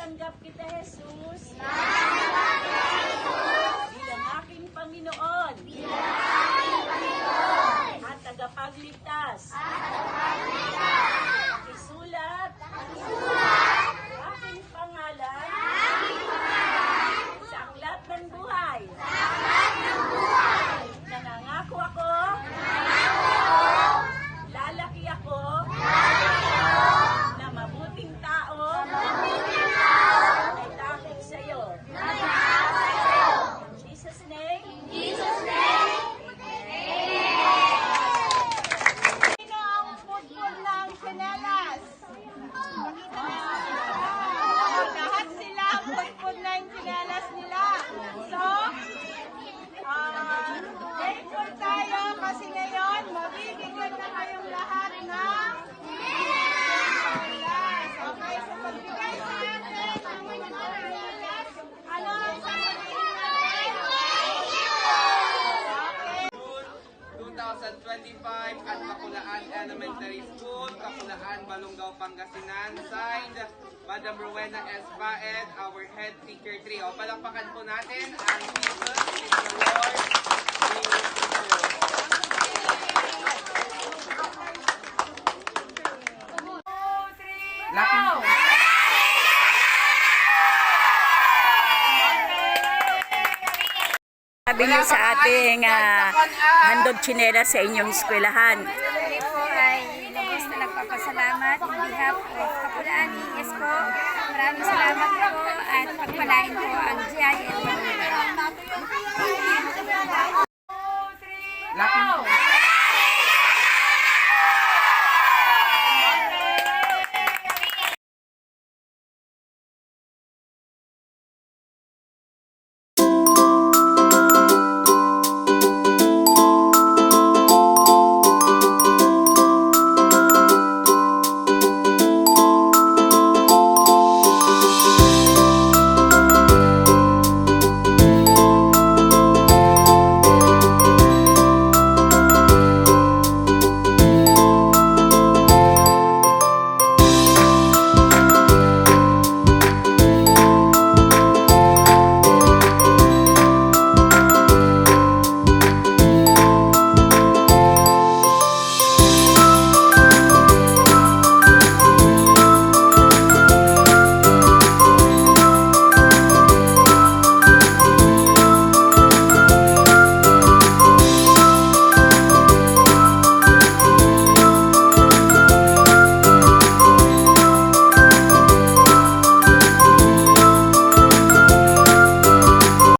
tinatanggap kita, Jesus. Bilang aking Panginoon. At tagapagligtas. Isulat. Aking pangalan. Sa aklat ng buhay. Nangangako ako. Lalaki ako. Na mabuting tao. Ay takot sa'yo. In Jesus' name. Sino ang putput ng tsinelas? Lahat sila ang putput ng tsinelas nila. So, thankful tayo kasi ngayon mabibigyan na kayong lahat ng tsinelas. Okay, so pagbigay sa atin ng mga tsinelas, ano ang sasabihin natin? Okay. 2025 at Kapulaan Elementary School, Kapulaan, Balongaw, Pangasinan. Signed, Madam Rowena S. Baed, our head teacher 3. O, palakpakan po natin ang Jesus is the Lord. Sabi niyo sa ating handog tsinela sa inyong eskwelahan. Kami po ay lubos na nagpapasalamat on behalf of Kapulaan ES po. Maraming salamat po at pagpalain po ang GIL.